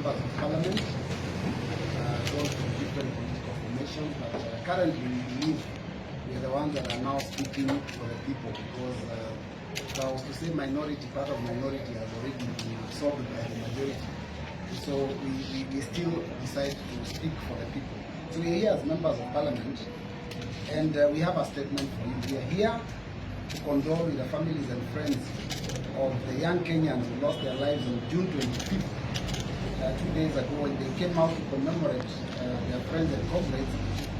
members of parliament, those from different political formations, but currently we believe we are the ones that are now speaking for the people, because if I was to say minority, part of minority has already been absorbed by the majority. So we still decide to speak for the people. So we are here as members of parliament, and we have a statement for you. We are here to condole with the families and friends of the young Kenyans who lost their lives on June 25th, 2 days ago, when they came out to commemorate their friends and comrades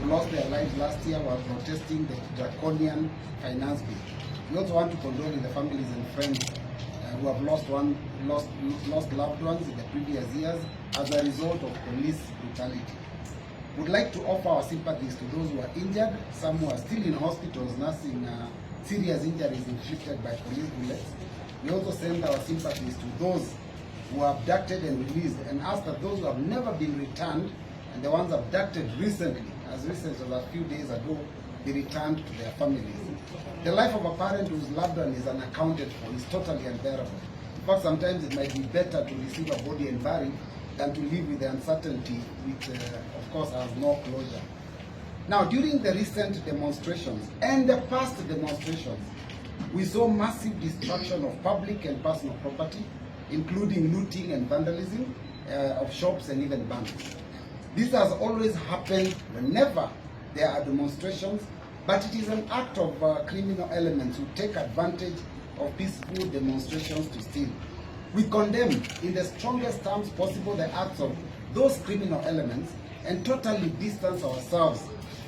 who lost their lives last year while protesting the draconian finance bill. We also want to condole with the families and friends who have lost loved ones in the previous years as a result of police brutality. We would like to offer our sympathies to those who are injured, some who are still in hospitals nursing serious injuries inflicted by police bullets. We also send our sympathies to those who are abducted and released, and ask that those who have never been returned and the ones abducted recently, as recent as a few days ago, be returned to their families. The life of a parent whose loved one is unaccounted for is totally unbearable. In fact, sometimes it might be better to receive a body and bury than to live with the uncertainty, which of course has no closure. Now, during the recent demonstrations and the past demonstrations, we saw massive destruction of public and personal property, including looting and vandalism of shops and even banks. This has always happened whenever there are demonstrations, but it is an act of criminal elements who take advantage of peaceful demonstrations to steal. We condemn in the strongest terms possible the acts of those criminal elements and totally distance ourselves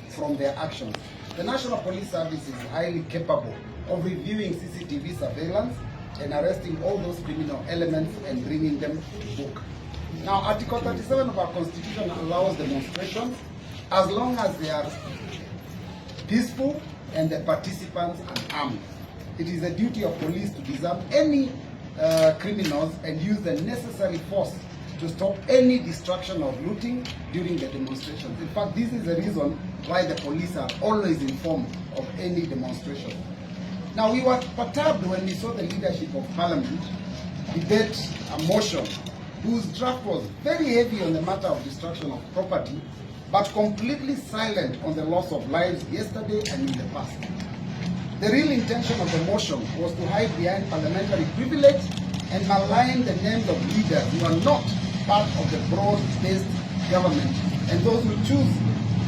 from their actions. The National Police Service is highly capable of reviewing CCTV surveillance and arresting all those criminal elements and bringing them to book. Now, Article 37 of our Constitution allows demonstrations as long as they are peaceful and the participants are armed. It is the duty of police to disarm any criminals and use the necessary force to stop any destruction of looting during the demonstrations. In fact, this is the reason why the police are always informed of any demonstration. Now, we were perturbed when we saw the leadership of Parliament debate a motion whose draft was very heavy on the matter of destruction of property, but completely silent on the loss of lives yesterday and in the past. The real intention of the motion was to hide behind parliamentary privilege and malign the names of leaders who are not part of the broad-based government and those who choose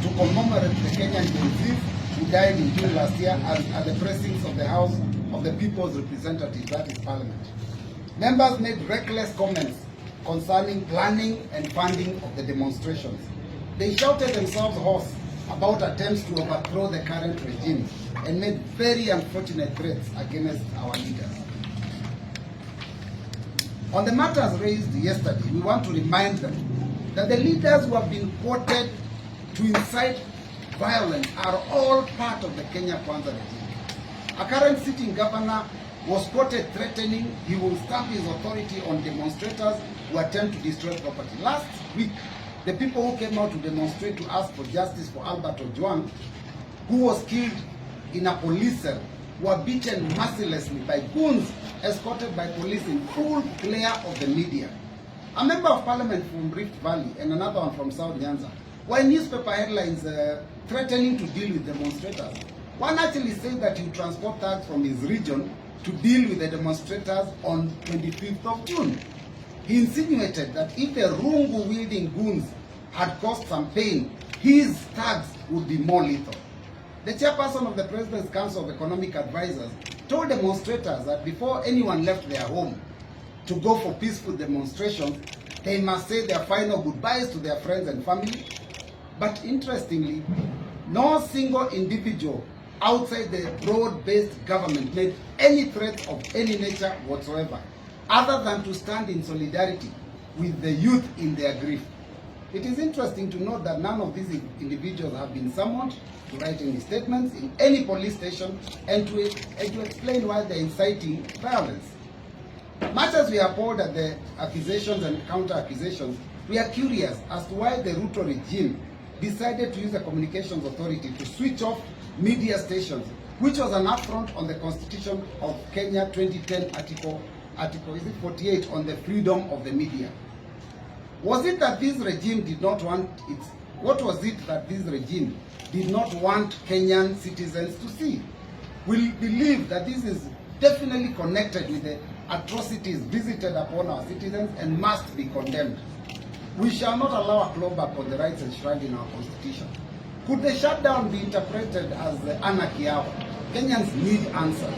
to commemorate the Kenyan GenZ who died in June last year at the precincts of the House of the People's Representatives, that is Parliament. Members made reckless comments concerning planning and funding of the demonstrations. They shouted themselves hoarse about attempts to overthrow the current regime and made very unfortunate threats against our leaders. On the matters raised yesterday, we want to remind them that the leaders who have been quoted to incite violence are all part of the Kenya Kwanza regime. A current sitting governor was quoted threatening he will stamp his authority on demonstrators who attempt to destroy property. Last week, the people who came out to demonstrate to ask for justice for Albert Ojwang, who was killed in a police cell, were beaten mercilessly by goons escorted by police in full glare of the media. A member of parliament from Rift Valley and another one from South Nyanza were in newspaper headlines threatening to deal with demonstrators. One actually said that he would transport thugs from his region to deal with the demonstrators on 25th of June. He insinuated that if the rungu-wielding goons had caused some pain, his thugs would be more lethal. The chairperson of the President's Council of Economic Advisors told demonstrators that before anyone left their home to go for peaceful demonstrations, they must say their final goodbyes to their friends and family. But interestingly, no single individual outside the broad-based government made any threat of any nature whatsoever, other than to stand in solidarity with the youth in their grief. It is interesting to note that none of these individuals have been summoned to write any statements in any police station and to explain why they're inciting violence. Much as we are appalled at the accusations and counter-accusations, we are curious as to why the Ruto regime decided to use the Communications Authority to switch off media stations, which was an affront on the Constitution of Kenya 2010 article is it 48 on the freedom of the media. Was it that this regime did not want its, what was it that this regime did not want Kenyan citizens to see? We believe that this is definitely connected with the atrocities visited upon our citizens and must be condemned. We shall not allow a clawback on the rights enshrined in our constitution. Could the shutdown be interpreted as the anarchy hour? Kenyans need answers.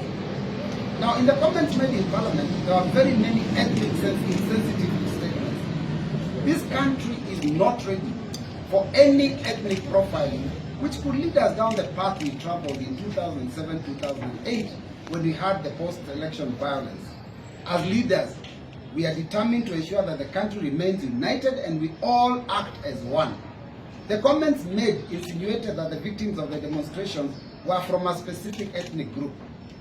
Now, in the comments made in Parliament, there are very many ethnic insensitive statements. This country is not ready for any ethnic profiling which could lead us down the path we traveled in 2007-2008 when we had the post-election violence. As leaders, we are determined to ensure that the country remains united and we all act as one. The comments made insinuated that the victims of the demonstrations were from a specific ethnic group.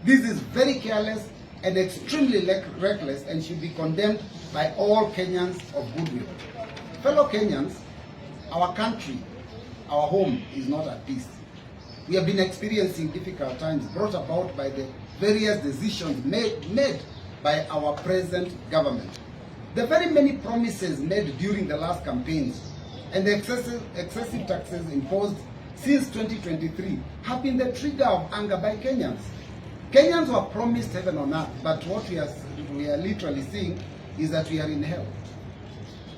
This is very careless and extremely reckless and should be condemned by all Kenyans of goodwill. Fellow Kenyans, our country, our home is not at peace. We have been experiencing difficult times brought about by the various decisions made by our present government. The very many promises made during the last campaigns and the excessive taxes imposed since 2023 have been the trigger of anger by Kenyans. Kenyans were promised heaven on earth, but what we are literally seeing is that we are in hell.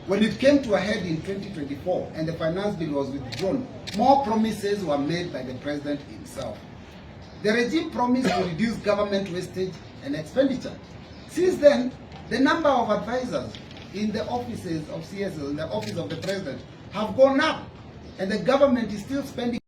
When it came to a head in 2024 and the finance bill was withdrawn, more promises were made by the president himself. The regime promised to reduce government wastage and expenditure. Since then, the number of advisors in the offices of CSL, in the office of the president, have gone up, and the government is still spending